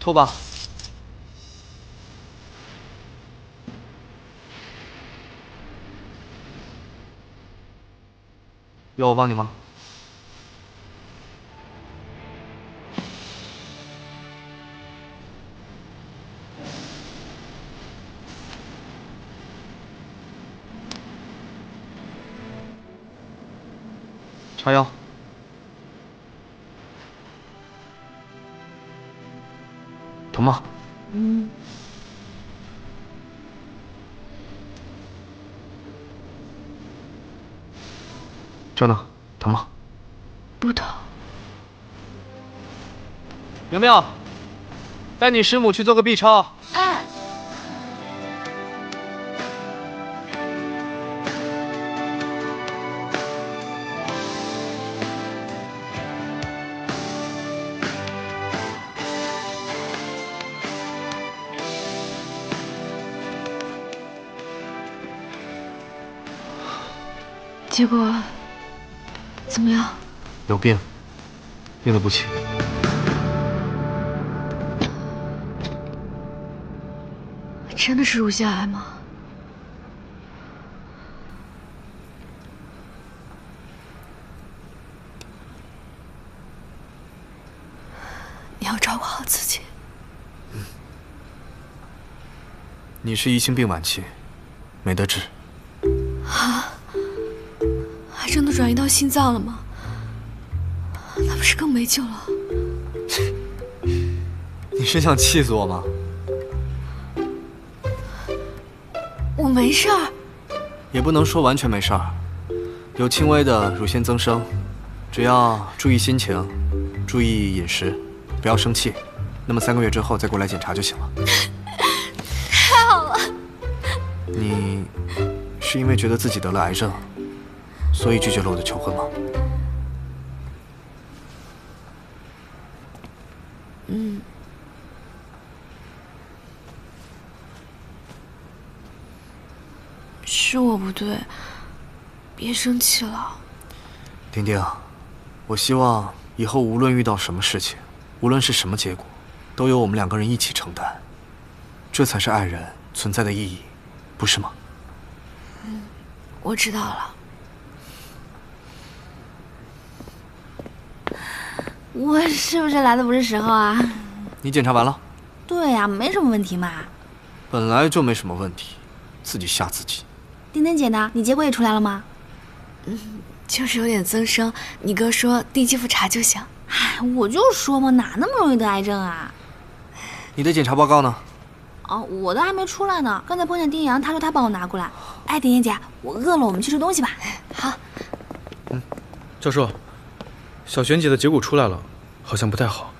吐吧。要我帮你吗？叉腰。疼吗？这呢？疼吗？不疼。苗苗，带你师母去做个 B 超。哎。结果怎么样？有病，病得不轻。真的是乳腺癌吗？你要照顾好自己。你是疑心病晚期，没得治。啊？癌症都转移到心脏了吗？那不是更没救了？你是想气死我吗？我没事儿。也不能说完全没事儿，有轻微的乳腺增生，只要注意心情，注意饮食，不要生气，那么3个月之后再过来检查就行了。太好了。你是因为觉得自己得了癌症，所以拒绝了我的求婚吗？是我不对，别生气了。丁丁，我希望以后无论遇到什么事情，无论是什么结果，都由我们2个人一起承担，这才是爱人存在的意义，不是吗？我知道了。我是不是来的不是时候啊？你检查完了？对呀，没什么问题嘛。本来就没什么问题，自己吓自己。丁丁姐呢？你结果也出来了吗？就是有点增生，你哥说定期复查就行。哎，我就说嘛，哪那么容易得癌症啊？你的检查报告呢？哦，我的还没出来呢。刚才碰见丁阳，他说他帮我拿过来。哎，丁丁姐，我饿了，我们去吃东西吧。好。教授，小璇姐的结果出来了，好像不太好。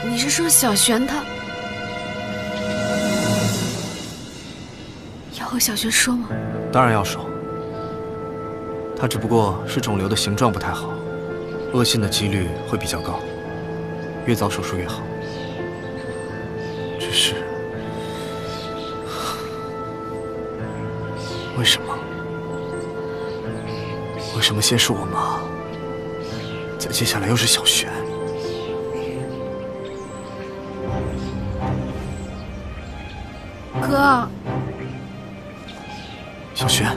你是说小璇她要和小璇说吗？当然要说。它只不过是肿瘤的形状不太好，恶性的几率会比较高，越早手术越好。只是，为什么？为什么先是我妈，再接下来又是小璇？哥，小璇，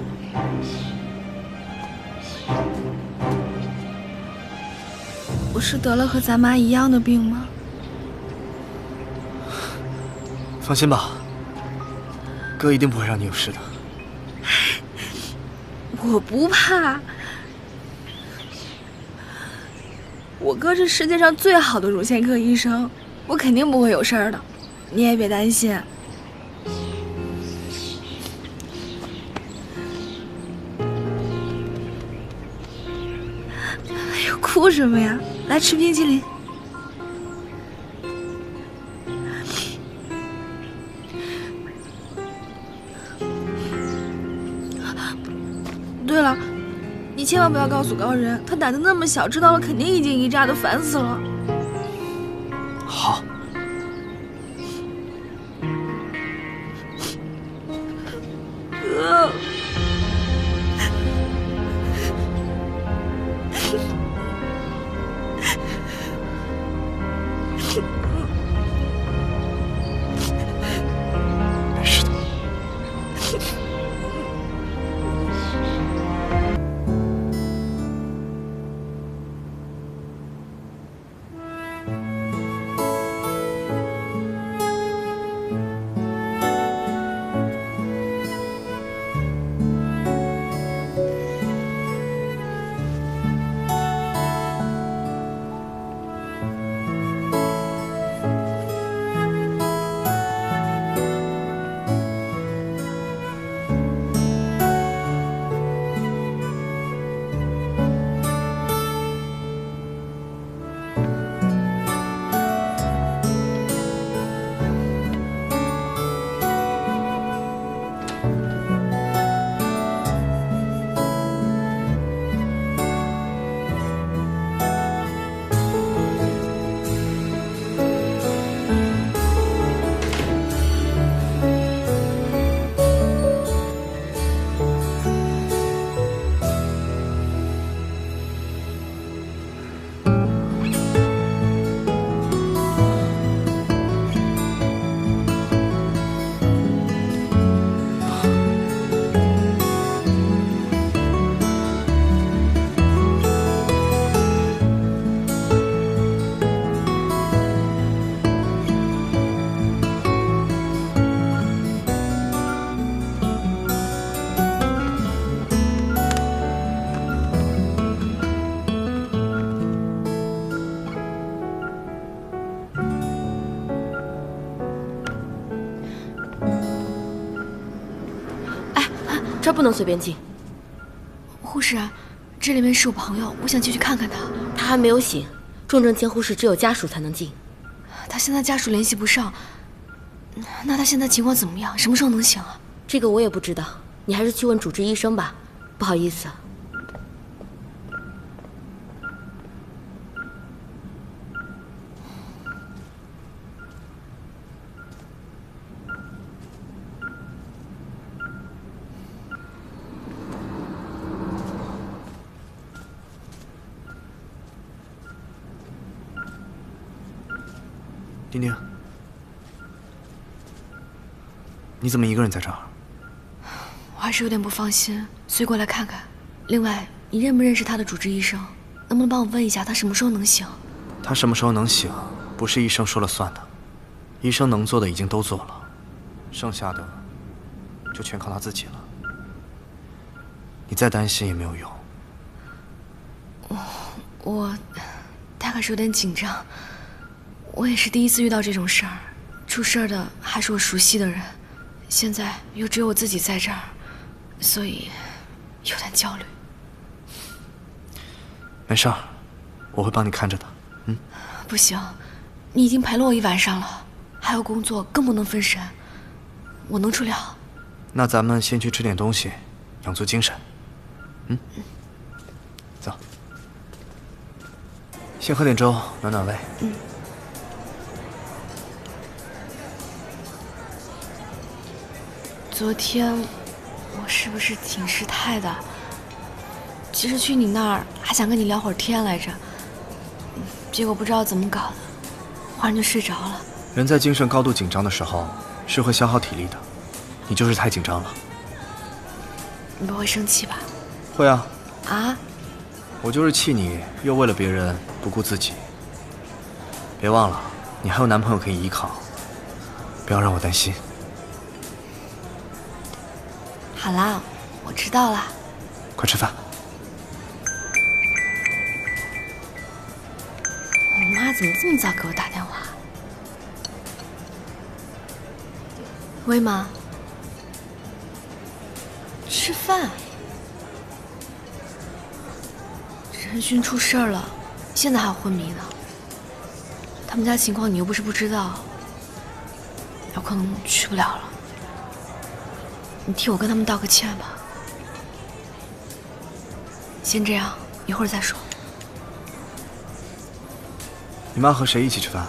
我是得了和咱妈一样的病吗？放心吧，哥一定不会让你有事的。我不怕，我哥是世界上最好的乳腺科医生，我肯定不会有事儿的，你也别担心。哎呦，哭什么呀？来吃冰淇淋。对了，你千万不要告诉高人，他胆子那么小，知道了肯定一惊一乍的，烦死了。好。哥，这不能随便进。护士，这里面是我朋友，我想进去看看他。他还没有醒，重症监护室只有家属才能进。他现在家属联系不上，那他现在情况怎么样？什么时候能醒啊？这个我也不知道，你还是去问主治医生吧。不好意思。丁丁，你怎么一个人在这儿？我还是有点不放心，所以过来看看。另外，你认不认识他的主治医生？能不能帮我问一下他什么时候能醒？他什么时候能醒，不是医生说了算的。医生能做的已经都做了，剩下的就全靠他自己了。你再担心也没有用。我大概是有点紧张。我也是第一次遇到这种事儿，出事儿的还是我熟悉的人，现在又只有我自己在这儿，所以有点焦虑。没事儿，我会帮你看着的。不行，你已经陪了我一晚上了，还有工作，更不能分神。我能处理好。那咱们先去吃点东西，养足精神。走，先喝点粥，暖暖胃。昨天我是不是挺失态的？其实去你那儿还想跟你聊会儿天来着，结果不知道怎么搞的，忽然就睡着了。人在精神高度紧张的时候是会消耗体力的，你就是太紧张了。你不会生气吧？会啊。啊？我就是气你又为了别人不顾自己。别忘了，你还有男朋友可以依靠，不要让我担心。好啦，我知道啦。快吃饭。我妈怎么这么早给我打电话？喂，妈。吃饭。陈勋出事儿了，现在还昏迷呢。他们家情况你又不是不知道，有可能去不了了。你替我跟他们道个歉吧。先这样，一会儿再说。你妈和谁一起吃饭？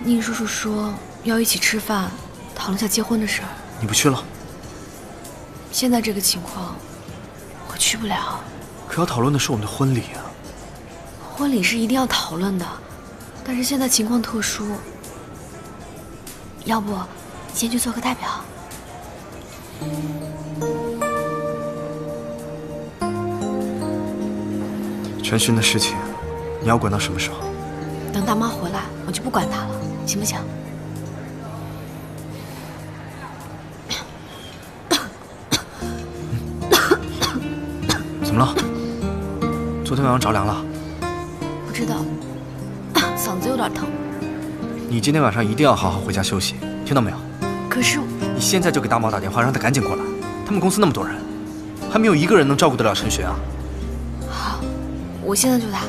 宁叔叔说要一起吃饭，讨论下结婚的事儿。你不去了？现在这个情况，我去不了。可要讨论的是我们的婚礼啊。婚礼是一定要讨论的，但是现在情况特殊，要不你先去做个代表。陈勋的事情，你要管到什么时候？等大妈回来，我就不管她了，行不行？怎么了？昨天晚上着凉了？不知道，嗓子有点疼。你今天晚上一定要好好回家休息，听到没有？可是你现在就给大毛打电话，让他赶紧过来。他们公司那么多人，还没有一个人能照顾得了陈雪啊。好，我现在就打。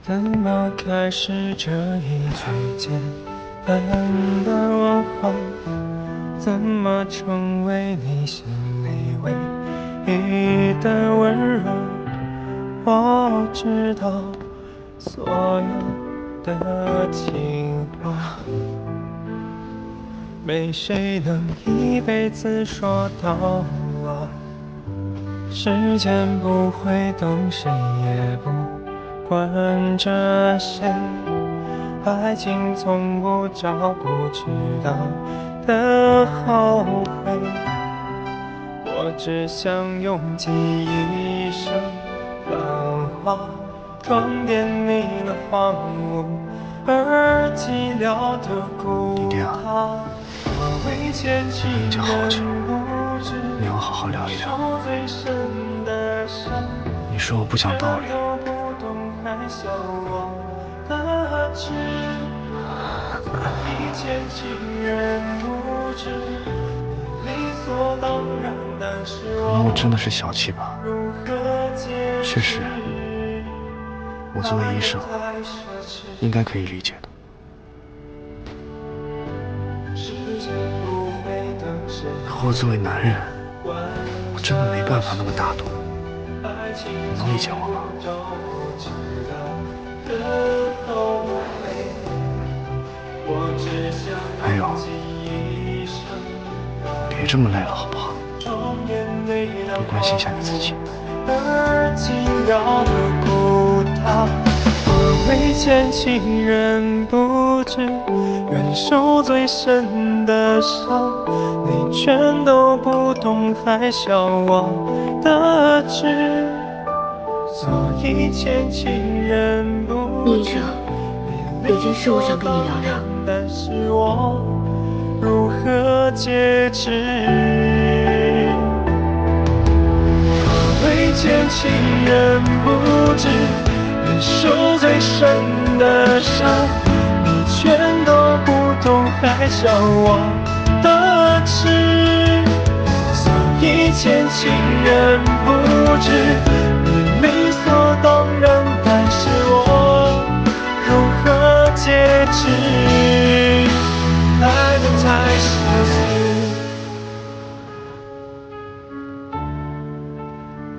怎么开始这一句简单的问候？怎么成为你心里唯一的温柔？我知道，所有的情话，没谁能一辈子说到老。时间不会等，谁也不管着谁，爱情从不找不知道的后悔。我只想用尽一生浪花，装点你那荒芜而寂寥的孤塔。我为牵起人不知，你要好好聊一聊。最深的伤，你说我不讲道理，都不懂还笑我的痴。一见情人不知，理所当然，但是我真的是小气吧？确实，我作为医生，应该可以理解的。可我作为男人，我真的没办法那么大度。你能理解我吗？还有，别这么累了，好不好？多关心一下你自己。我为牵情人不知，愿受最深的伤，你全都不懂，还笑我的痴。所以牵情人不知，有件事我想跟你聊聊。但是我如何解释？为牵情人不知，愿受最深的伤，你全都不懂，还笑我的痴。所以牵情人不知，你理所当然，但是我如何解释？爱的太奢侈。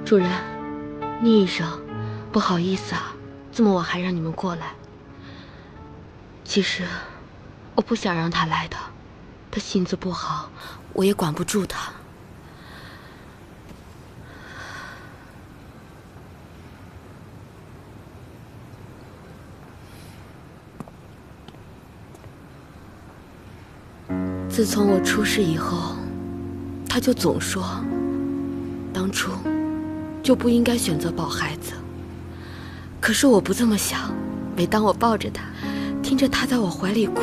主任，聂医生，不好意思啊，这么晚还让你们过来。其实我不想让他来的，他性子不好，我也管不住他。自从我出事以后，他就总说，当初就不应该选择抱孩子。可是我不这么想，每当我抱着他，听着他在我怀里哭，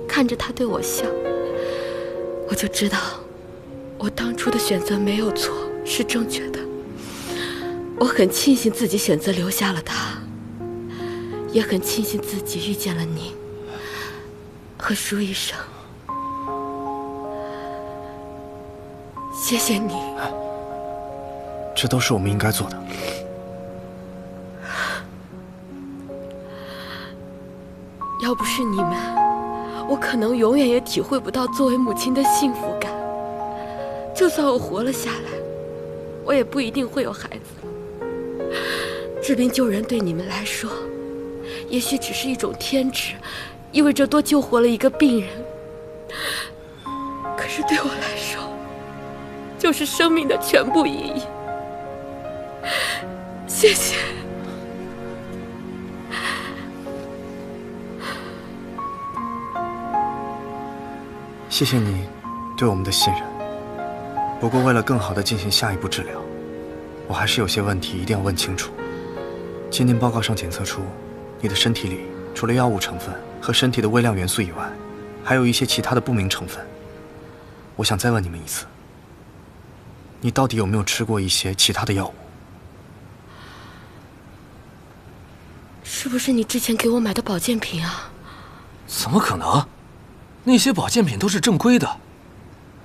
看着他对我笑，我就知道我当初的选择没有错，是正确的。我很庆幸自己选择留下了他，也很庆幸自己遇见了您和舒医生。谢谢你。这都是我们应该做的。要不是你们，我可能永远也体会不到作为母亲的幸福感。就算我活了下来，我也不一定会有孩子。治病救人对你们来说，也许只是一种天职，意味着多救活了一个病人。可是对我来说，就是生命的全部意义。谢谢。谢谢你对我们的信任。不过为了更好地进行下一步治疗，我还是有些问题一定要问清楚。今天报告上检测出，你的身体里除了药物成分和身体的微量元素以外，还有一些其他的不明成分。我想再问你们一次，你到底有没有吃过一些其他的药物？是不是你之前给我买的保健品啊？怎么可能？那些保健品都是正规的，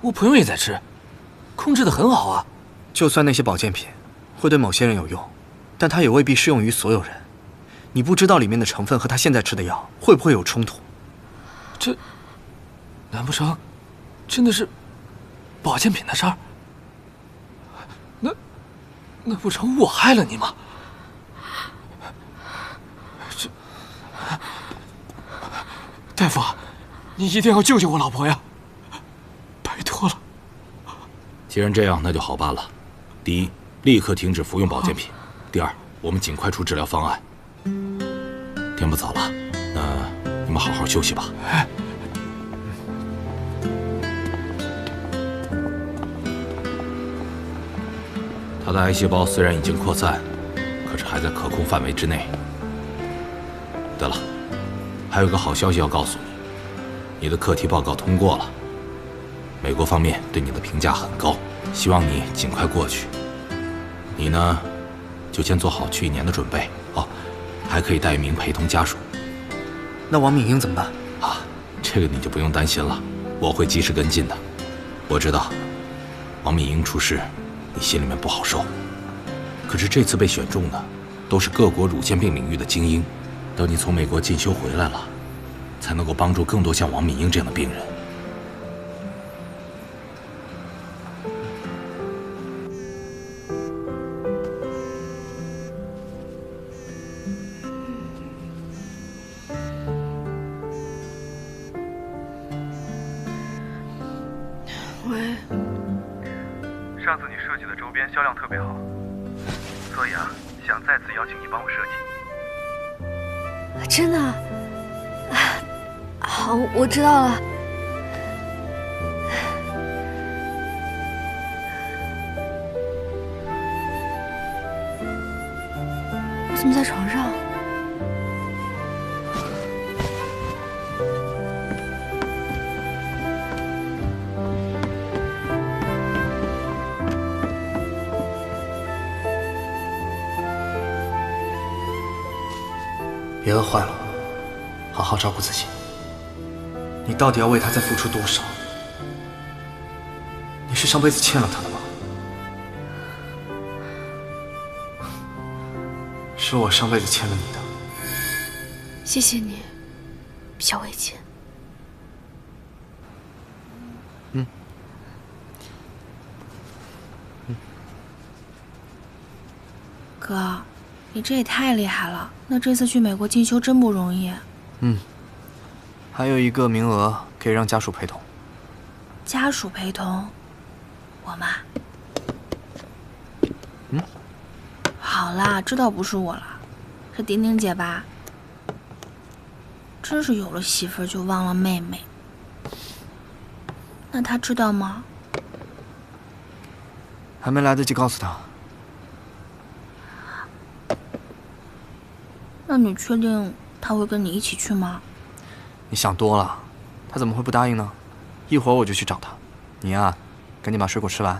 我朋友也在吃，控制得很好啊。就算那些保健品会对某些人有用，但它也未必适用于所有人。你不知道里面的成分和他现在吃的药会不会有冲突。这，难不成真的是保健品的事儿？那不成我害了你吗？大夫，你一定要救救我老婆呀！拜托了。既然这样，那就好办了。第一，立刻停止服用保健品；第二，我们尽快出治疗方案。天不早了，那你们好好休息吧。他的癌细胞虽然已经扩散，可是还在可控范围之内。对了，还有个好消息要告诉你，你的课题报告通过了，美国方面对你的评价很高，希望你尽快过去。你呢，就先做好去1年的准备哦，还可以带一名陪同家属。那王敏英怎么办？啊，这个你就不用担心了，我会及时跟进的。我知道，王敏英出事，你心里面不好受。可是这次被选中的，都是各国乳腺病领域的精英。等你从美国进修回来了，才能够帮助更多像王敏英这样的病人。喂，上次你设计的周边销量特别好，所以想再次邀请你帮我设计。真的？好，我知道了。我怎么在床上？别饿坏了，好好照顾自己。你到底要为他再付出多少？你是上辈子欠了他的吗？是我上辈子欠了你的。谢谢你，小伟姐。哥，你这也太厉害了！那这次去美国进修真不容易。还有一个名额可以让家属陪同。家属陪同，我吗？好啦，这倒不是我了，是丁丁姐吧？真是有了媳妇儿就忘了妹妹。那她知道吗？还没来得及告诉他。那你确定她会跟你一起去吗？你想多了，他怎么会不答应呢？一会儿我就去找他。你呀，赶紧把水果吃完。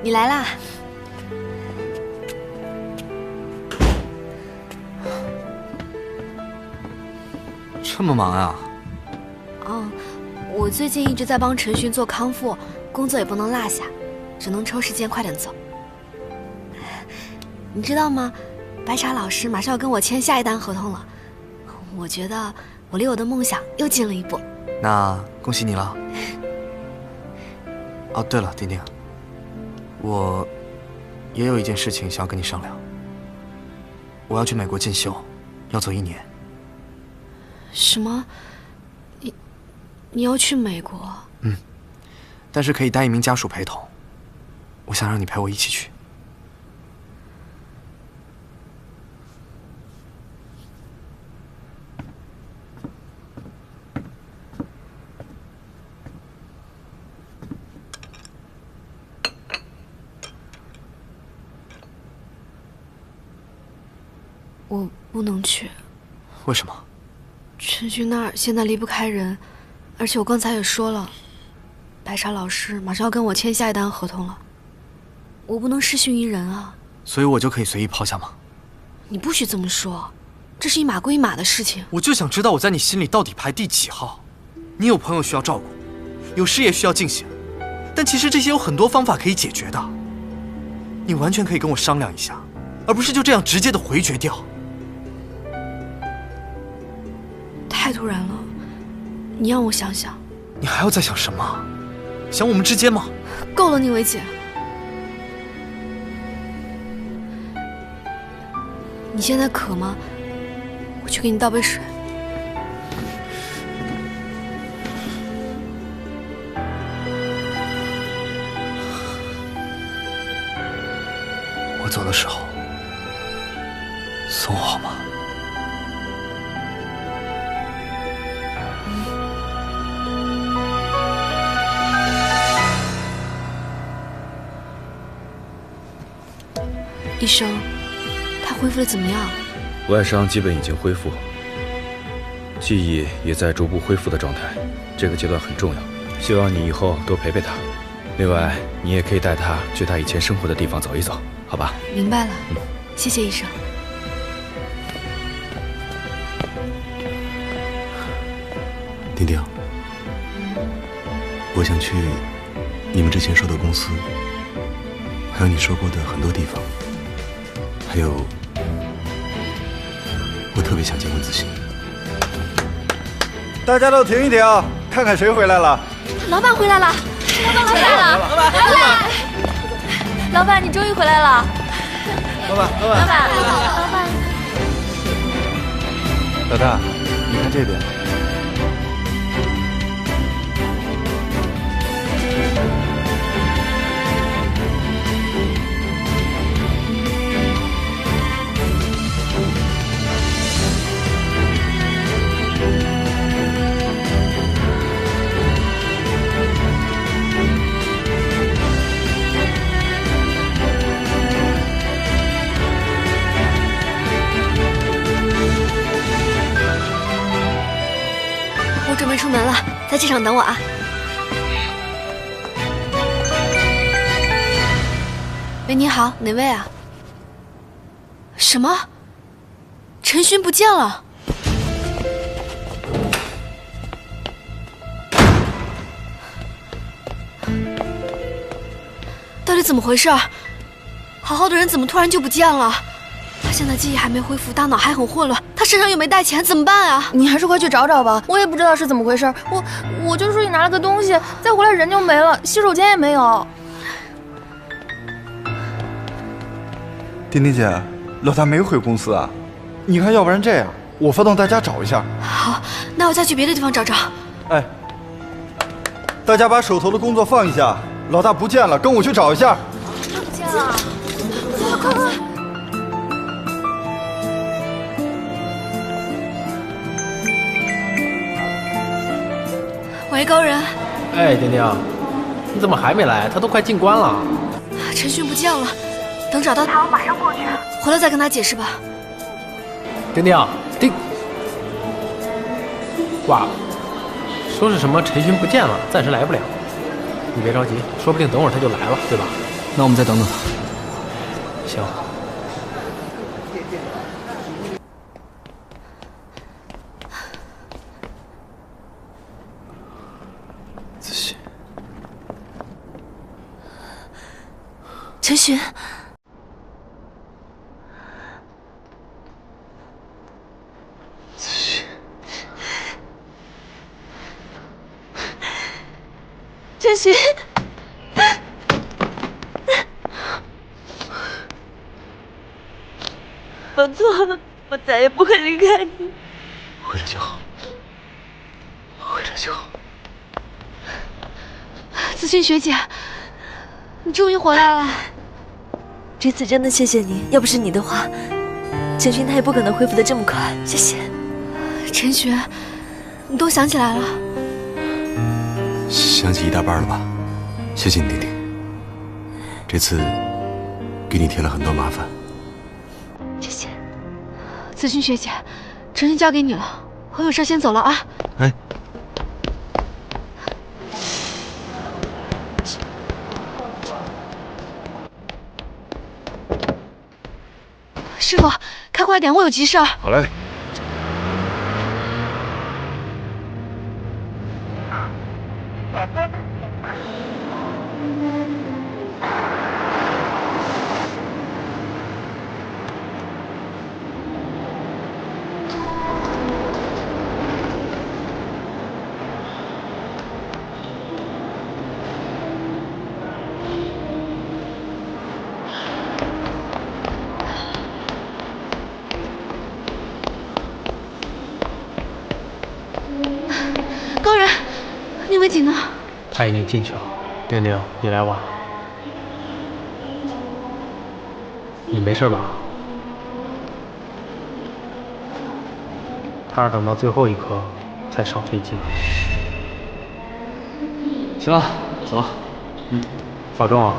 你来啦！这么忙啊？我最近一直在帮陈寻做康复，工作也不能落下，只能抽时间快点走。你知道吗？白茶老师马上要跟我签下一单合同了，我觉得我离我的梦想又近了一步。那恭喜你了。哦，对了，丁丁，我也有一件事情想要跟你商量。我要去美国进修，要走1年。什么？你要去美国？但是可以带一名家属陪同。我想让你陪我一起去。我不能去。为什么？陈寻那儿现在离不开人，而且我刚才也说了，白茶老师马上要跟我签下一单合同了，我不能失信于人啊。所以我就可以随意抛下吗？你不许这么说，这是一码归一码的事情。我就想知道我在你心里到底排第几号。你有朋友需要照顾，有事业需要进行，但其实这些有很多方法可以解决的。你完全可以跟我商量一下，而不是就这样直接的回绝掉。太突然了，你让我想想。你还要再想什么？想我们之间吗？够了，宁伟姐。你现在渴吗？我去给你倒杯水。我走的时候送我好吗？医生，他恢复的怎么样？外伤基本已经恢复，记忆也在逐步恢复的状态，这个阶段很重要。希望你以后多陪陪他。另外，你也可以带他去他以前生活的地方走一走，好吧？明白了，谢谢医生。丁丁，我想去你们之前说的公司，还有你说过的很多地方，还有我特别想见温子欣。大家都停一停，看看谁回来了。老板回来了，老板回来了，老板，你终于回来了。老板，老大，你看这边。我准备出门了，在机场等我啊。喂，你好，哪位啊？什么？陈勋不见了？到底怎么回事？好好的人怎么突然就不见了？他现在记忆还没恢复，大脑还很混乱，他身上又没带钱，怎么办啊？你还是快去找找吧，我也不知道是怎么回事。我就出去拿了个东西，再回来人就没了，洗手间也没有。丁丁姐，老大没回公司啊？你看，要不然这样，我发动大家找一下。好，那我再去别的地方找找。哎，大家把手头的工作放一下，老大不见了，跟我去找一下。不见了，快快！喂，高人。哎，丁丁，你怎么还没来？他都快进关了。陈勋不见了，等找到他，我马上过去。回来再跟他解释吧。丁，挂了，说是什么陈勋不见了，暂时来不了。你别着急，说不定等会儿他就来了，对吧？那我们再等等他。行。子欣，陈勋。陈勋，我错了，我再也不会离开你。回来就好，回来就好。子欣学姐，你终于回来了。这次真的谢谢你，要不是你的话，陈勋他也不可能恢复得这么快。谢谢。陈学，你都想起来了？想起一大半了吧？谢谢你，丁丁。这次给你添了很多麻烦。谢谢。子勋学姐，陈勋交给你了，我有事先走了啊。哎。师傅，开快点，我有急事儿。好嘞。他已经进去了。丁丁，你来晚了。你没事吧？他是等到最后一刻才上飞机。行了，走了。保重啊。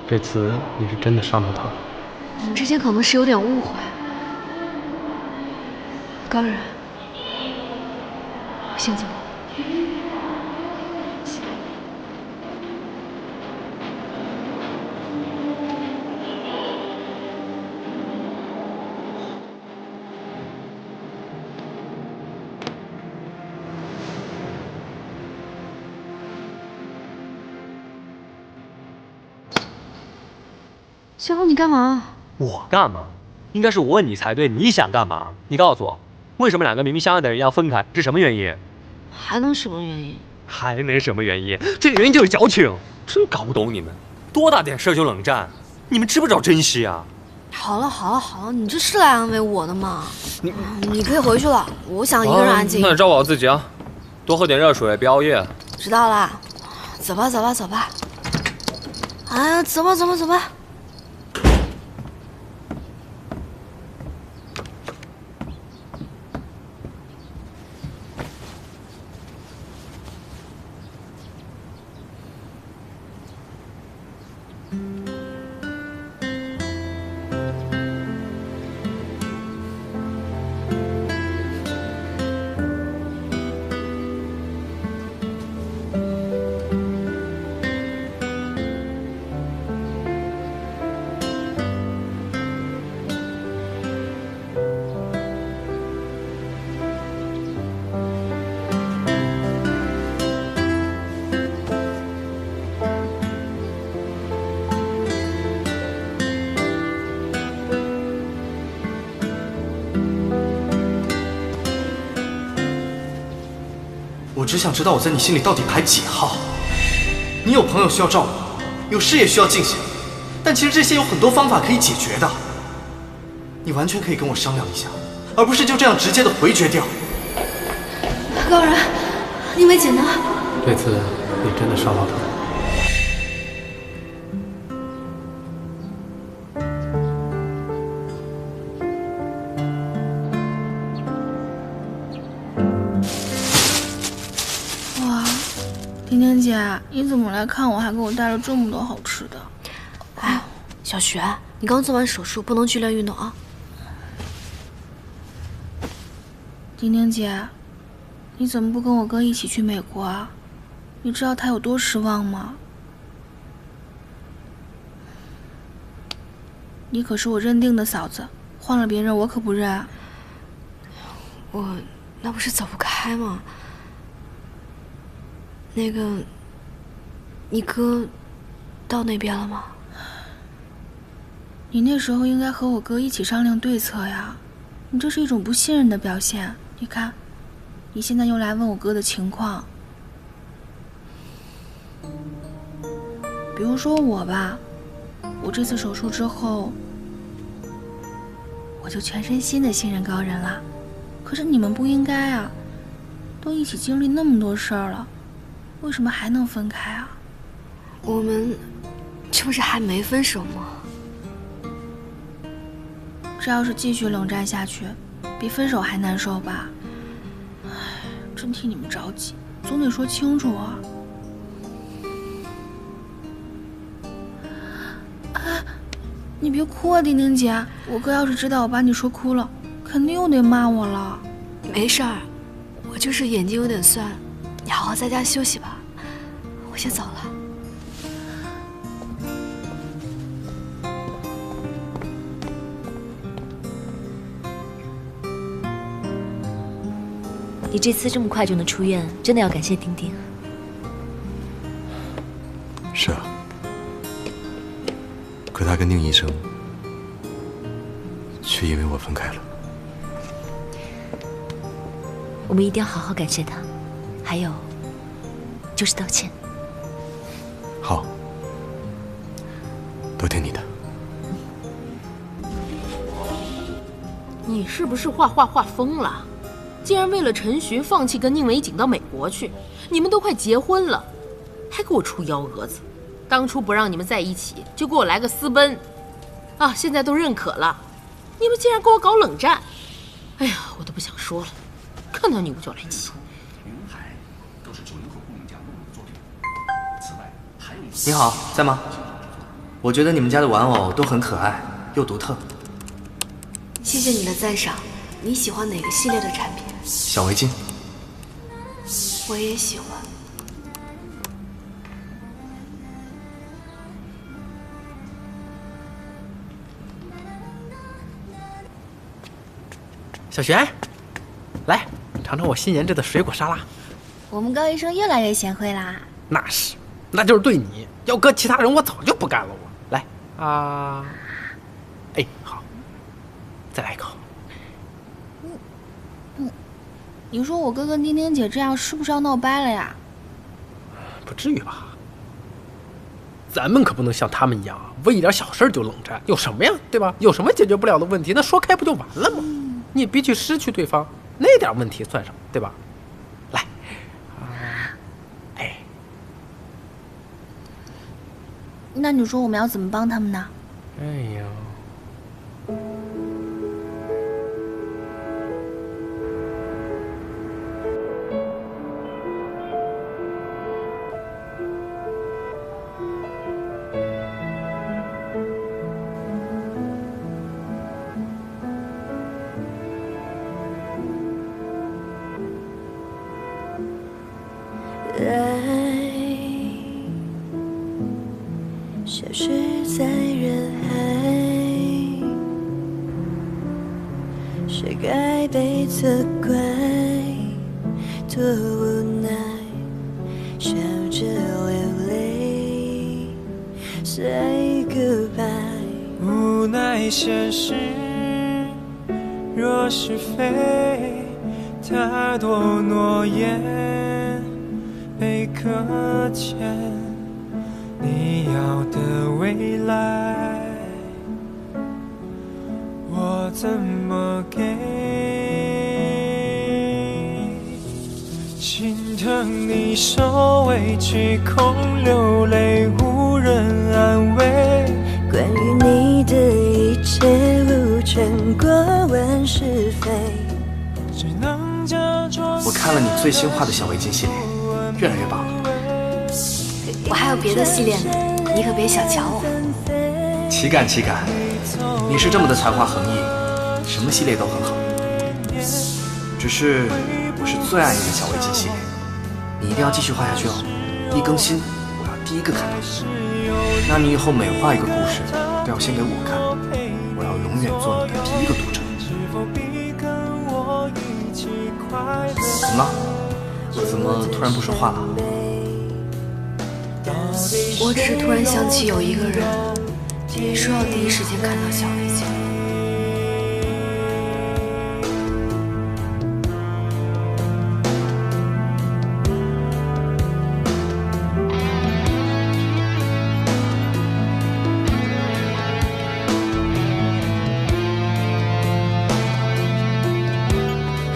这次你是真的伤到他了。我们之间可能是有点误会。高人，我先走了。小龙，你干嘛？我干嘛？应该是我问你才对，你想干嘛？你告诉我，为什么两个明明相爱的人要分开？是什么原因？还能什么原因？还能什么原因？这个原因就是矫情，真搞不懂你们，多大点事就冷战，你们知不知道珍惜啊？好了好了好了，你这是来安慰我的吗？你可以回去了，我想一个人安静。那你照顾好自己啊，多喝点热水，别熬夜。知道了，走吧走吧走吧。哎呀，走吧走吧走吧。我只想知道我在你心里到底排几号。你有朋友需要照顾，有事业需要进行，但其实这些有很多方法可以解决的。你完全可以跟我商量一下，而不是就这样直接的回绝掉。高人，你没紧呢？这次你真的伤到他了。婷婷姐，你怎么来看我，还给我带了这么多好吃的？哎，小雪，你刚做完手术，不能剧烈运动啊。婷婷姐，你怎么不跟我哥一起去美国啊？你知道他有多失望吗？你可是我认定的嫂子，换了别人我可不认。我那不是走不开吗？那个，你哥到那边了吗？你那时候应该和我哥一起商量对策呀，你这是一种不信任的表现。你看，你现在又来问我哥的情况。比如说我吧，我这次手术之后，我就全身心的信任高人了。可是你们不应该啊，都一起经历那么多事儿了。为什么还能分开啊？我们这不是还没分手吗？这要是继续冷战下去，比分手还难受吧？唉，真替你们着急，总得说清楚啊！哎，你别哭啊，丁丁姐，我哥要是知道我把你说哭了，肯定又得骂我了。没事儿，我就是眼睛有点酸。你好好在家休息吧，我先走了。你这次这么快就能出院，真的要感谢丁丁。是啊，可他跟宁医生却因为我分开了。我们一定要好好感谢他。还有，就是道歉。好，都听你的。你是不是画疯了？竟然为了陈寻放弃跟宁伟景到美国去，你们都快结婚了，还给我出幺蛾子！当初不让你们在一起，就给我来个私奔，啊，现在都认可了，你们竟然给我搞冷战！哎呀，我都不想说了，看到你我就来气。你好，在吗？我觉得你们家的玩偶都很可爱，又独特。谢谢你的赞赏。你喜欢哪个系列的产品？小围巾。我也喜欢。小璇，来尝尝我新研制的水果沙拉。我们高医生越来越贤惠啦。那是，那就是对你。要搁其他人，我早就不干了。我来啊，哎，好，再来一口。你说我哥跟丁丁姐这样是不是要闹掰了呀？不至于吧？咱们可不能像他们一样，为一点小事就冷战，有什么呀？对吧？有什么解决不了的问题，那说开不就完了吗？你也别去失去对方，那点问题算什么？对吧？来，哎，那你说我们要怎么帮他们呢？哎呀。消失在人海，谁该被责怪？多无奈，笑着流泪 ，say goodbye。无奈现实，若是非，太多诺言被搁浅。你要的未来，我怎么给？心疼你受委屈，空流泪，无人安慰。关于你的一切，无权过问是非。只能假装。我看了你最新画的小围巾系列，越来越棒了。我还有别的系列呢，你可别小瞧我。岂敢岂敢！你是这么的才华横溢，什么系列都很好。只是我是最爱你的小围巾系列，你一定要继续画下去哦。一更新，我要第一个看到。那你以后每画一个故事，都要先给我看，我要永远做你的第一个读者。怎么了？怎么突然不说话了？我只是突然想起有一个人，也说要第一时间看到小围巾。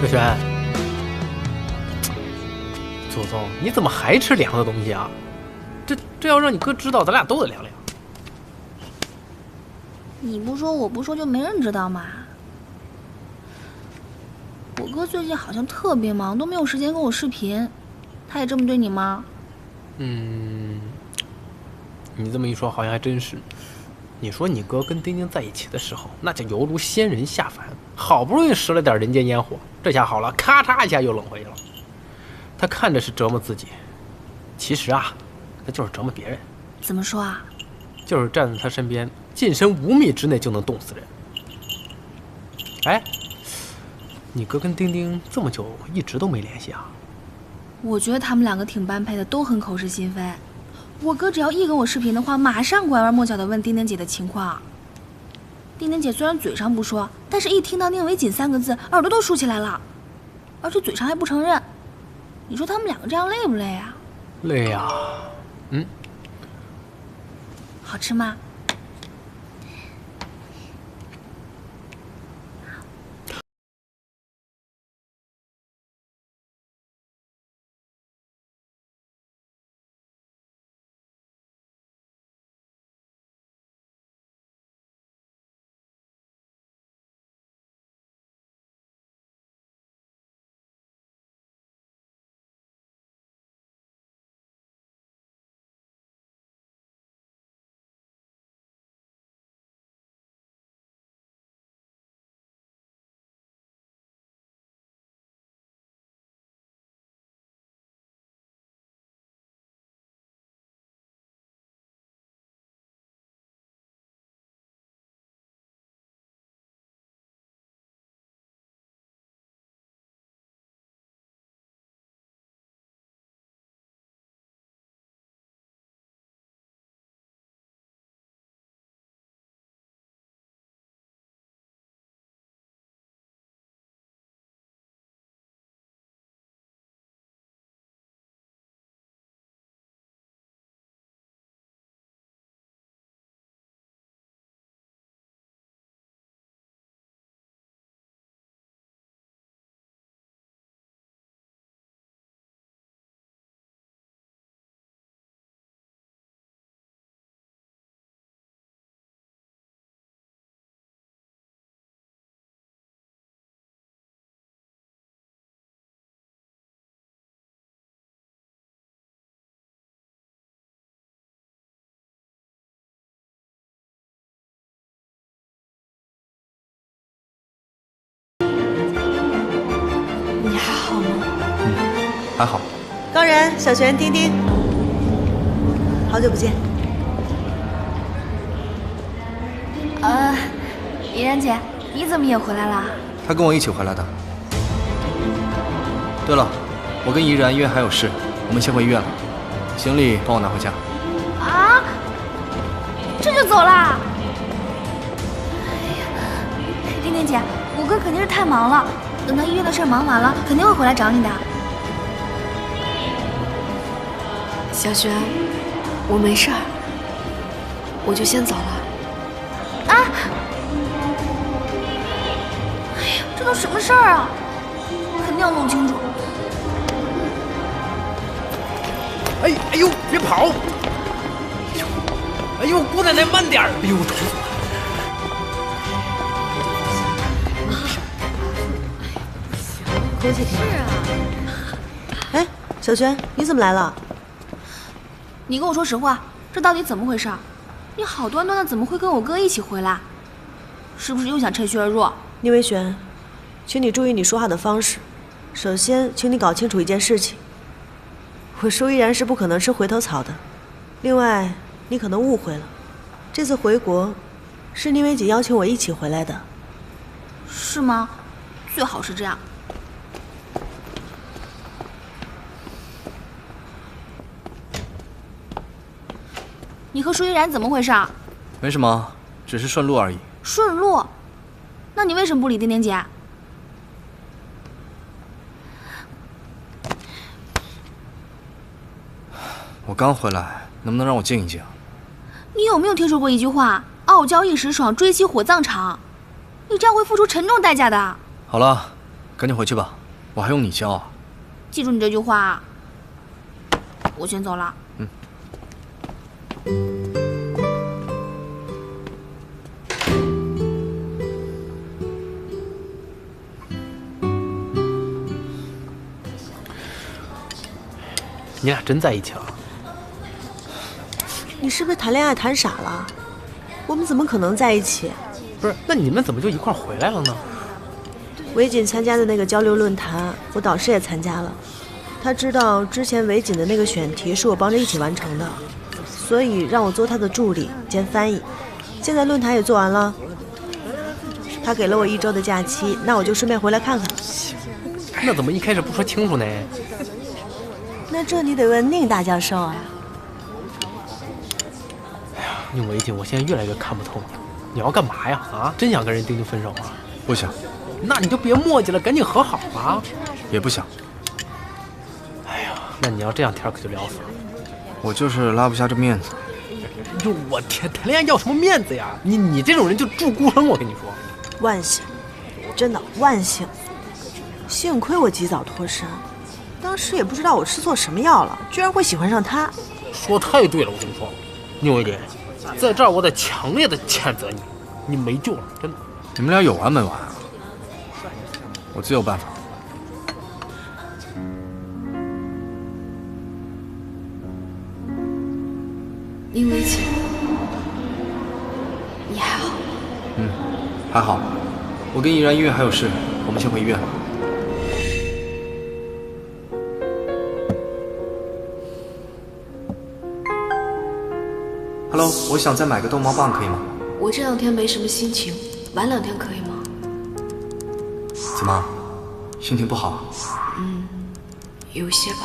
小璇，祖宗，你怎么还吃凉的东西啊？这要让你哥知道，咱俩都得凉凉。你不说我不说，就没人知道嘛。我哥最近好像特别忙，都没有时间跟我视频。他也这么对你吗？你这么一说，好像还真是。你说你哥跟丁丁在一起的时候，那就犹如仙人下凡，好不容易拾了点人间烟火，这下好了，咔嚓一下又冷回去了。他看着是折磨自己，其实啊，那就是折磨别人。怎么说啊？就是站在他身边，近身5米之内就能冻死人。哎，你哥跟丁丁这么久一直都没联系啊？我觉得他们两个挺般配的，都很口是心非。我哥只要一跟我视频的话，马上拐弯抹角地问丁丁姐的情况。丁丁姐虽然嘴上不说，但是一听到宁伟锦3个字，耳朵都竖起来了，而且嘴上还不承认。你说他们两个这样累不累啊？累呀。好吃吗？还好。高然、小璇、丁丁，好久不见。怡然姐，你怎么也回来了？他跟我一起回来的。对了，我跟怡然因为还有事，我们先回医院了。行李帮我拿回家。啊？这就走啦？丁丁姐，我哥肯定是太忙了，等他医院的事忙完了，肯定会回来找你的。小璇，我没事儿，我就先走了。啊！哎呀，这都什么事儿啊？肯定要弄清楚。哎呦，别跑！哎呦，姑奶奶慢点儿！哎呦，疼死了！空气挺好。是啊。哎，小璇，你怎么来了？你跟我说实话，这到底怎么回事？你好端端的怎么会跟我哥一起回来？是不是又想趁虚而入？宁维璇，请你注意你说话的方式。首先，请你搞清楚一件事情：我舒依然是不可能吃回头草的。另外，你可能误会了，这次回国是宁维姐邀请我一起回来的。是吗？最好是这样。你和舒依然怎么回事？没什么，只是顺路而已。顺路？那你为什么不理丁丁姐？我刚回来，能不能让我静一静？你有没有听说过一句话“傲娇一时爽，追妻火葬场”？你这样会付出沉重代价的。好了，赶紧回去吧，我还用你教啊？记住你这句话。我先走了。嗯。你俩真在一起了？你是不是谈恋爱谈傻了？我们怎么可能在一起？不是，那你们怎么就一块回来了呢？维锦参加的那个交流论坛，我导师也参加了。他知道之前维锦的那个选题是我帮着一起完成的，所以让我做他的助理兼翻译。现在论坛也做完了，他给了我1周的假期，那我就顺便回来看看。那怎么一开始不说清楚呢？那这你得问宁大教授啊。哎呀，宁维锦，我现在越来越看不透你了。你要干嘛呀？啊，真想跟人丁丁分手啊？不想。那你就别磨叽了，赶紧和好吧。也不想。哎呀，那你要这样天可就聊死了。我就是拉不下这面子。哟，我天，谈恋爱要什么面子呀？你这种人就住孤生，我跟你说。万幸，真的万幸，幸亏我及早脱身。当时也不知道我吃错什么药了，居然会喜欢上他。说太对了，我跟你说，宁维锦，在这儿我得强烈的谴责你，你没救了，真的。你们俩有完没完啊？我自有办法。宁维锦，你还好？嗯，还好。我跟怡然医院还有事，我们先回医院。Hello， 我想再买个逗猫棒，可以吗？我这2天没什么心情，晚2天可以吗？怎么，心情不好？有些吧。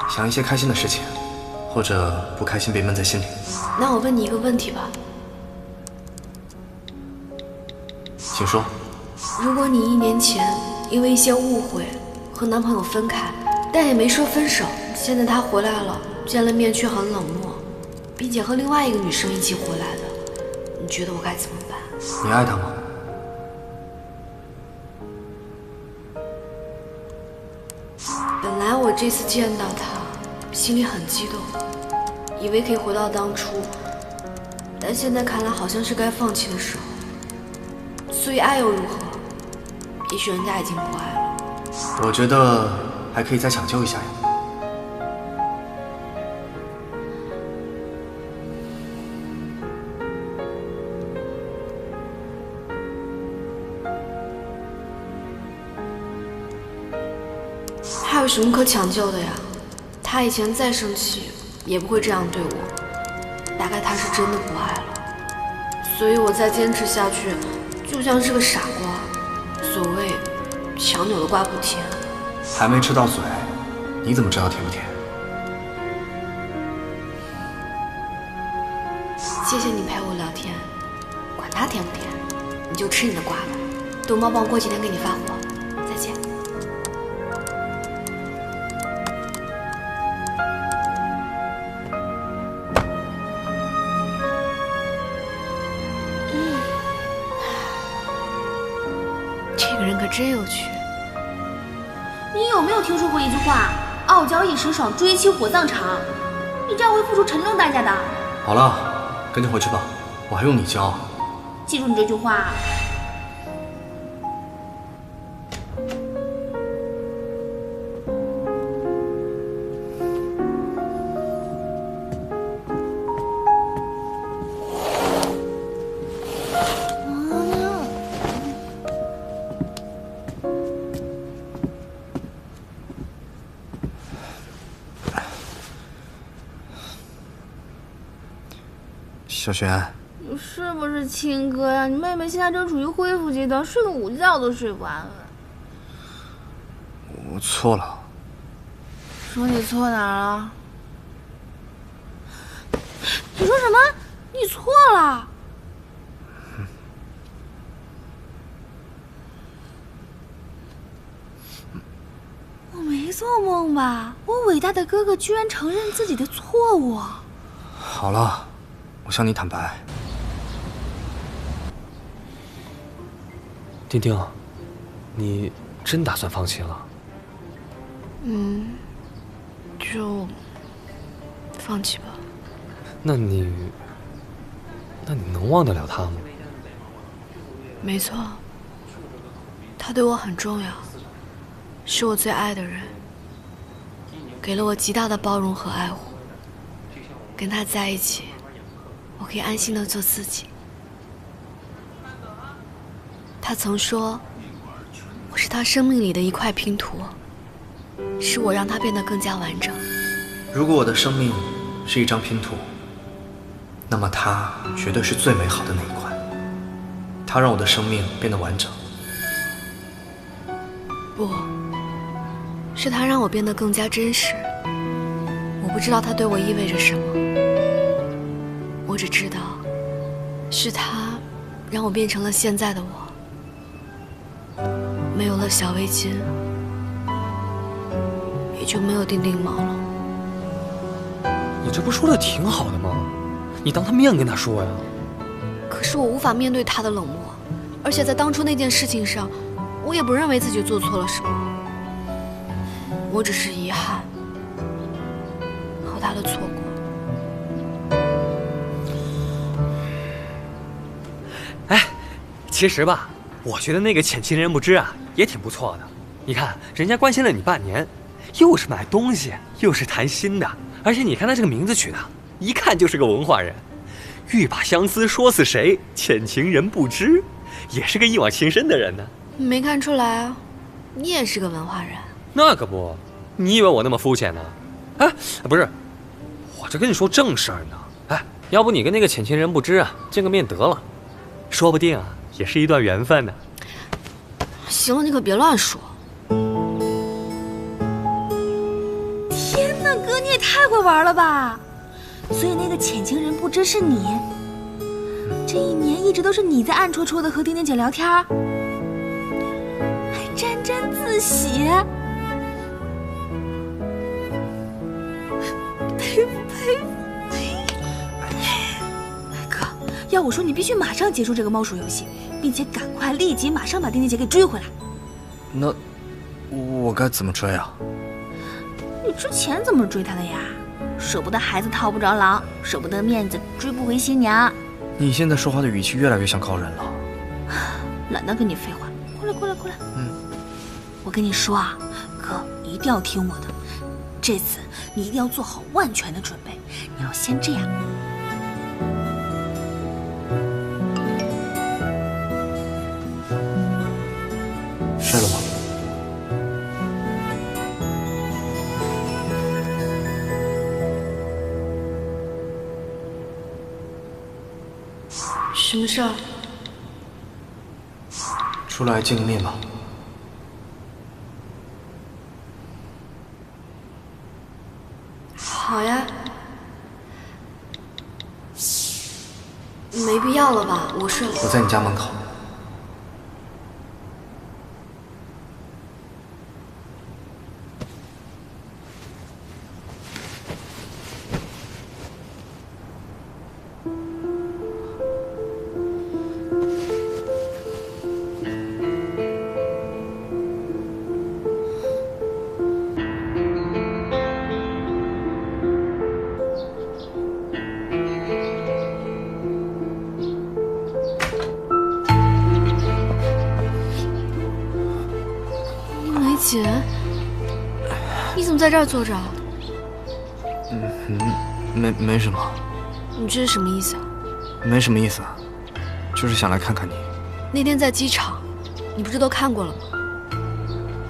想一些开心的事情，或者不开心被闷在心里。那我问你一个问题吧。请说。如果你1年前因为一些误会和男朋友分开，但也没说分手，现在他回来了，见了面却很冷漠，并且和另外一个女生一起回来的，你觉得我该怎么办？你爱他吗？本来我这次见到他，心里很激动，以为可以回到当初，但现在看来好像是该放弃的时候。所以爱又如何？也许人家已经不爱了。我觉得还可以再抢救一下呀。他有什么可抢救的呀？他以前再生气也不会这样对我，大概他是真的不爱了。所以我再坚持下去，就像是个傻瓜。所谓强扭的瓜不甜。还没吃到嘴，你怎么知道甜不甜？谢谢你陪我聊天，管它甜不甜，你就吃你的瓜吧。董猫帮过几天给你发货，再见。这个人可真有趣。你有没有听说过一句话？傲娇一时爽，追妻火葬场。你这样会付出沉重代价的。好了，赶紧回去吧，我还用你教。记住你这句话。小璇，你是不是亲哥呀？你妹妹现在正处于恢复阶段，睡个午觉都睡不安稳。我错了。说你错哪儿了？你说什么？你错了？我没做梦吧？我伟大的哥哥居然承认自己的错误。好了。我向你坦白，丁丁，你真打算放弃了？就放弃吧。那你能忘得了他吗？没错，他对我很重要，是我最爱的人，给了我极大的包容和爱护。跟他在一起，我可以安心的做自己。他曾说，我是他生命里的一块拼图，是我让他变得更加完整。如果我的生命是一张拼图，那么他绝对是最美好的那一块。他让我的生命变得完整。不，是他让我变得更加真实。我不知道他对我意味着什么，我只知道，是他让我变成了现在的我。没有了小围巾，也就没有丁丁毛了。你这不说的挺好的吗？你当他面跟他说呀。可是我无法面对他的冷漠，而且在当初那件事情上，我也不认为自己做错了什么。我只是遗憾和他的错过。哎，其实吧，我觉得那个浅情人不知啊，也挺不错的。你看，人家关心了你半年，又是买东西，又是谈心的，而且你看他这个名字取的，一看就是个文化人。欲把相思说死谁，浅情人不知，也是个一往情深的人呢。没看出来啊，你也是个文化人。那可不，你以为我那么肤浅呢？哎，不是，我这跟你说正事儿呢。哎，要不你跟那个浅情人不知啊见个面得了，说不定啊也是一段缘分呢。行了，你可别乱说。天哪，哥，你也太会玩了吧！所以那个浅情人不知是你，这一年一直都是你在暗戳戳的和丁丁姐聊天，还沾沾自喜。佩服佩服！哥，要我说你必须马上结束这个猫鼠游戏，并且赶快立即马上把丁丁姐给追回来。那我该怎么追啊？你之前怎么追她的呀？舍不得孩子套不着狼，舍不得面子追不回新娘。你现在说话的语气越来越像高人了。懒得跟你废话，过来过来过来。我跟你说啊，哥一定要听我的，这次你一定要做好万全的准备。你要先这样。睡了吗？什么事儿？出来见个面吧。好呀。没必要了吧？我睡了。我在你家门口。姐，你怎么在这儿坐着？没什么。你这是什么意思啊？没什么意思，就是想来看看你。那天在机场，你不是都看过了吗？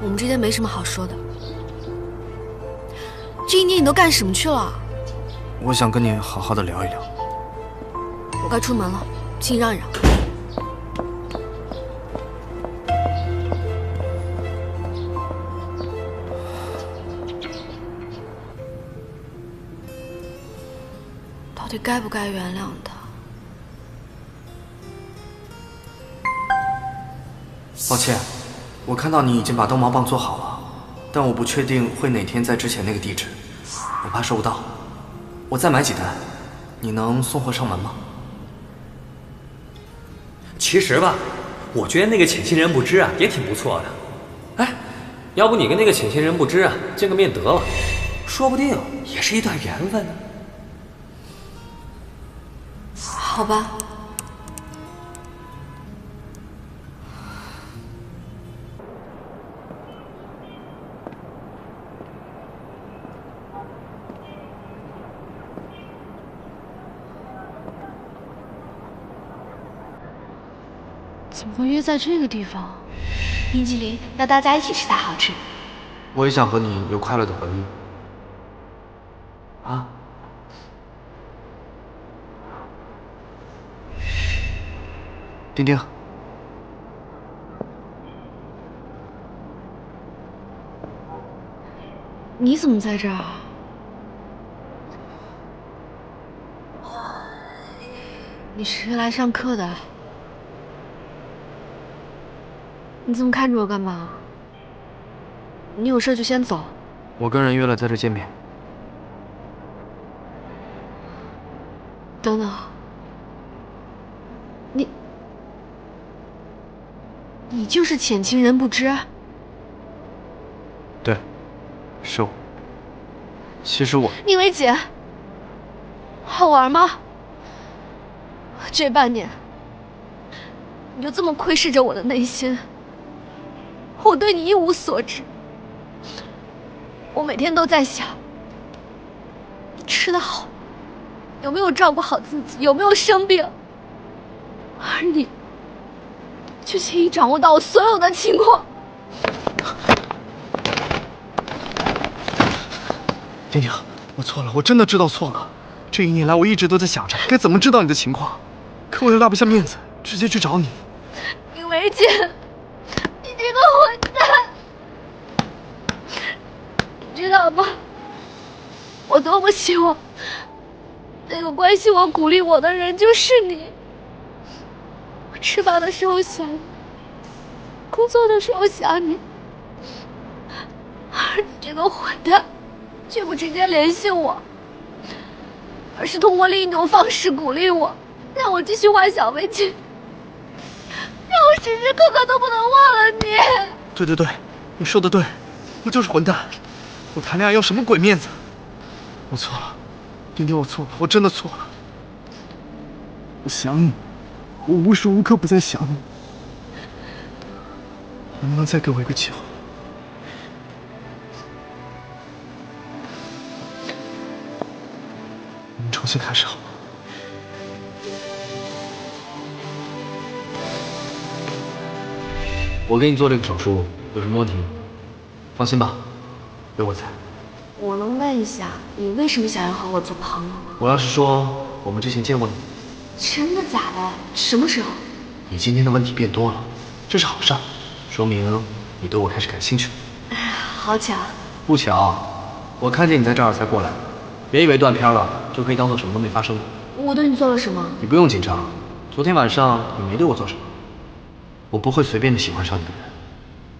我们之间没什么好说的。这一年你都干什么去了？我想跟你好好的聊一聊。我该出门了，请你让一让。到底该不该原谅他？抱歉，我看到你已经把逗猫棒做好了，但我不确定会哪天在之前那个地址，我怕收不到。我再买几单，你能送货上门吗？其实吧，我觉得那个浅心人不知啊也挺不错的。哎，要不你跟那个浅心人不知啊见个面得了，说不定也是一段缘分呢。好吧。怎么会约在这个地方？冰激凌，要大家一起吃才好吃。我也想和你有快乐的回忆。啊？丁丁，你怎么在这儿？你是来上课的？你这么看着我干嘛？你有事就先走。我跟人约了在这见面。等等，你就是浅情人不知？对，是我。其实我……宁薇姐，好玩吗？这半年，你就这么窥视着我的内心，我对你一无所知。我每天都在想，你吃得好，有没有照顾好自己，有没有生病，而你却轻易掌握到我所有的情况。丁丁，我错了，我真的知道错了。这一年来，我一直都在想着该怎么知道你的情况，可我又拉不下面子，直接去找你。宁薇姐，你这个混蛋！你知道吗？我多么希望那个关心我、鼓励我的人就是你。我吃饭的时候想你，工作的时候想你，而你这个混蛋却不直接联系我，而是通过另一种方式鼓励我，让我继续幻想未尽，让我时时刻刻都不能忘了你。对对对，你说的对，我就是混蛋。我谈恋爱要什么鬼面子？我错了，丁丁，我错了，我真的错了。我想你，我无时无刻不在想你。能不能再给我一个机会？我们重新开始好吗？我给你做这个手术有什么问题吗？放心吧，有我在。我能问一下，你为什么想要和我做朋友吗？我要是说我们之前见过你，真的假的？什么时候？你今天的问题变多了，这是好事，说明你对我开始感兴趣了。好巧。不巧，我看见你在这儿才过来。别以为断片了就可以当做什么都没发生过。我对你做了什么？你不用紧张，昨天晚上你没对我做什么。我不会随便的喜欢上一个人，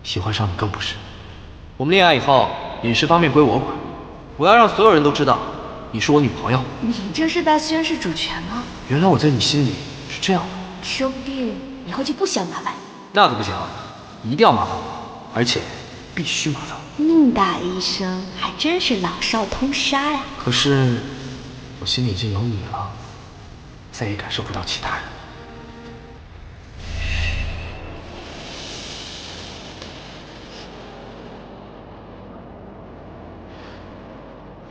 喜欢上你更不是。我们恋爱以后，饮食方面归我管，我要让所有人都知道你是我女朋友。你这是在宣誓主权吗？原来我在你心里是这样的。说不定以后就不想麻烦你。那可不行，一定要麻烦我，而且必须麻烦我。宁打一声，还真是老少通杀呀。可是我心里已经有你了，再也感受不到其他人。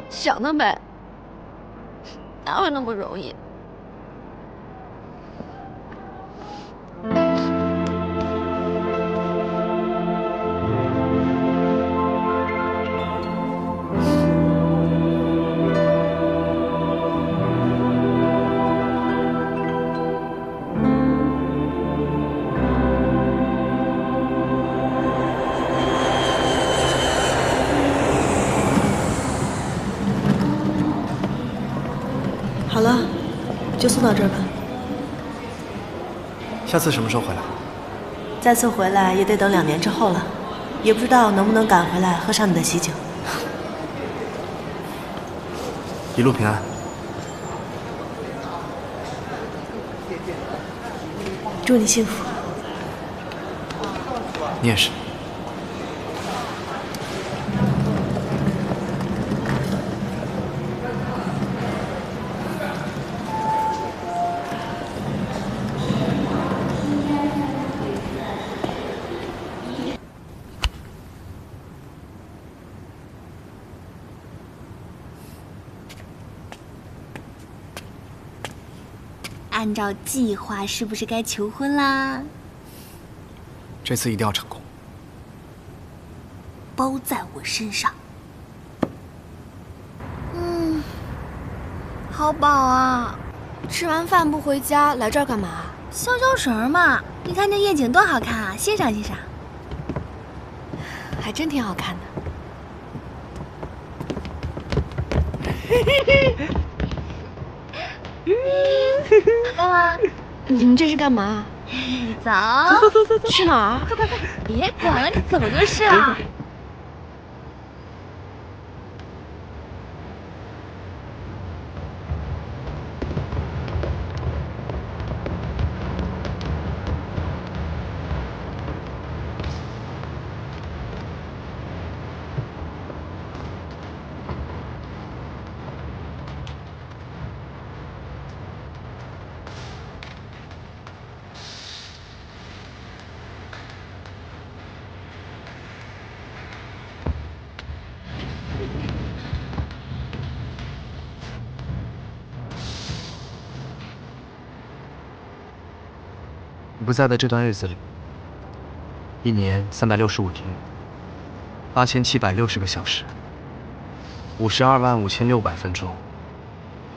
想得美，哪有那么容易？好了，就送到这儿吧。下次什么时候回来？再次回来也得等2年之后了，也不知道能不能赶回来喝上你的喜酒。一路平安。祝你幸福。你也是。按照计划，是不是该求婚啦？这次一定要成功，包在我身上。好饱啊！吃完饭不回家，来这儿干嘛？消消食嘛。你看这夜景多好看啊，欣赏欣赏。还真挺好看的。干嘛？你们这是干嘛？走，走，去哪儿？快，别管了，你走就是了。你不在的这段日子里，1年365天，8760个小时，525600分钟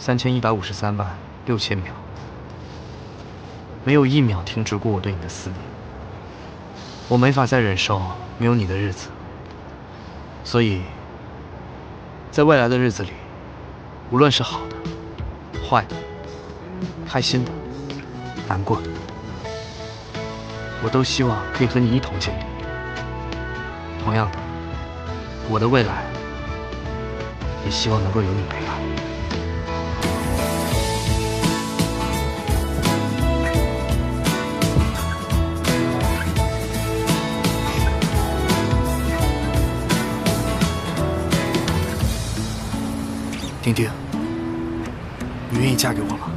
，31536000秒，没有1秒停止过我对你的思念。我没法再忍受没有你的日子，所以，在未来的日子里，无论是好的、坏的、开心的、难过的，我都希望可以和你一同经历。同样的，我的未来也希望能够有你陪伴。丁丁，你愿意嫁给我吗？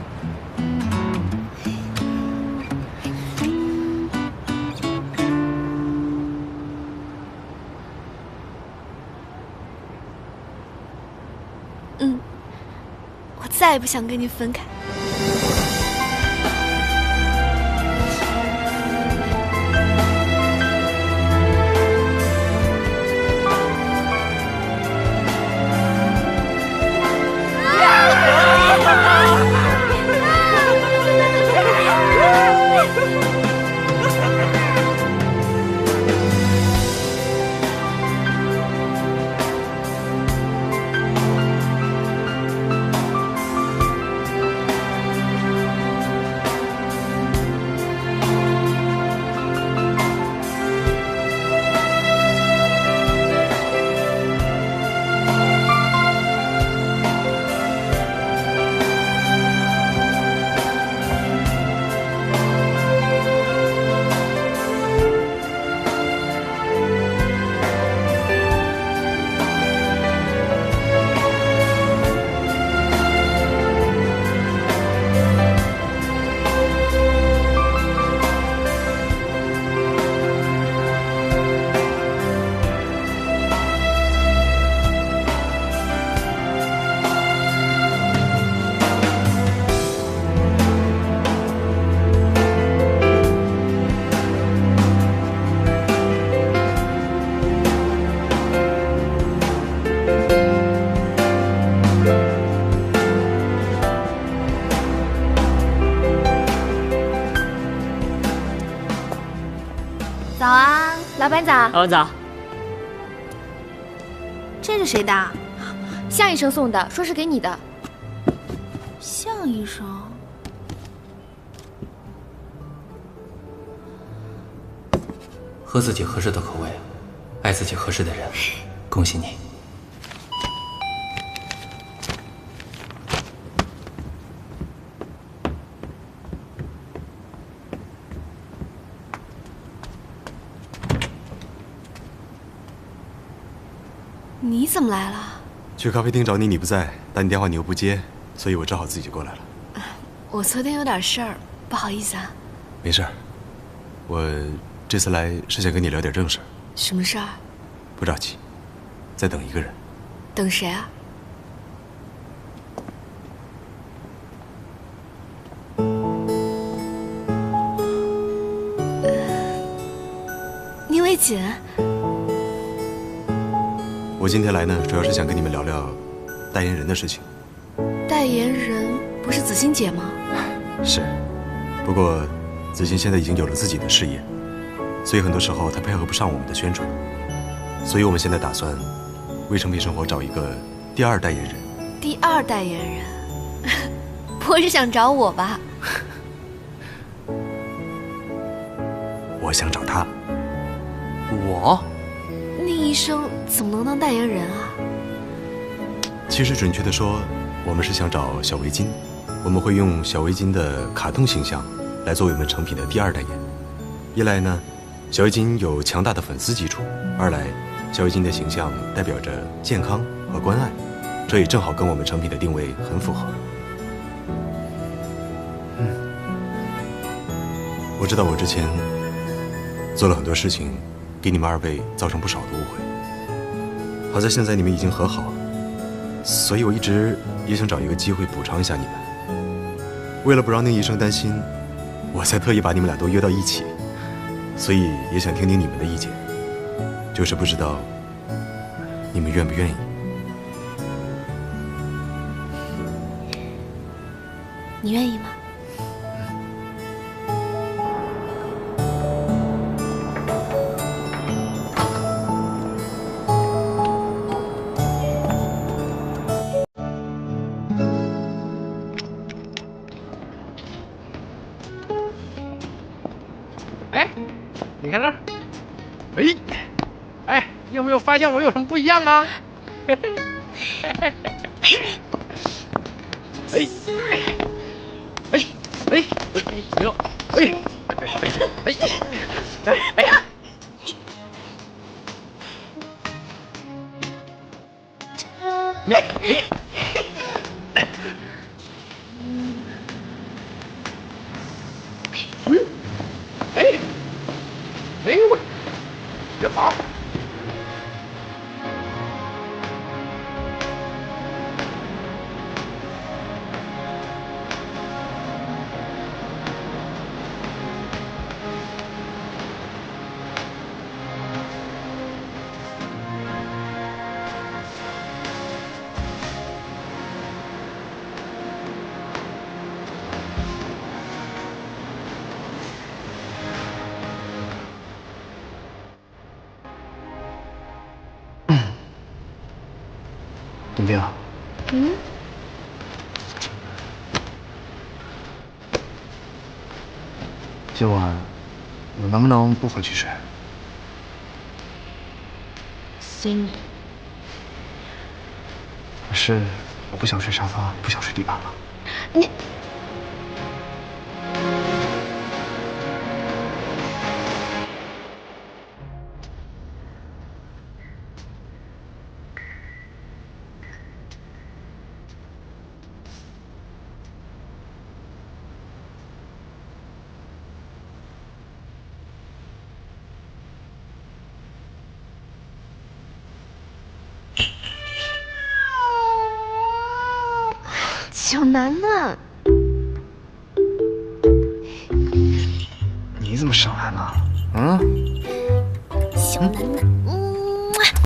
我再也不想跟你分开。老板早。老板早。这是谁的？向医生送的，说是给你的。向医生。喝自己合适的口味，爱自己合适的人，恭喜你。你怎么来了？去咖啡厅找你，你不在，打你电话你又不接，所以我只好自己过来了。我昨天有点事儿，不好意思啊。没事儿，我这次来是想跟你聊点正事儿。什么事儿？不着急，再等一个人。等谁啊？宁伟锦。我今天来呢，主要是想跟你们聊聊代言人的事情。代言人不是子欣姐吗？是，不过子欣现在已经有了自己的事业，所以很多时候她配合不上我们的宣传，所以我们现在打算为诚品生活找一个第二代言人。第二代言人，不会是想找我吧？我想找他。我？宁医生怎么能当代言人啊？其实准确的说，我们是想找小围巾，我们会用小围巾的卡通形象来作为我们成品的第二代言。一来呢，小围巾有强大的粉丝基础；二来，小围巾的形象代表着健康和关爱，这也正好跟我们成品的定位很符合。我知道我之前做了很多事情，给你们二位造成不少的误会。好在现在你们已经和好，所以我一直也想找一个机会补偿一下你们。为了不让宁医生担心，我才特意把你们俩都约到一起，所以也想听听你们的意见，就是不知道你们愿不愿意。你愿意吗？你看这儿，哎，有没有发现我有什么不一样啊？哎，没有，哎呀！哎呦我，别跑！丁丁，今晚我能不能不回去睡？随你。可是我不想睡沙发，不想睡地板了。你。小楠楠，你怎么上来了？小楠楠，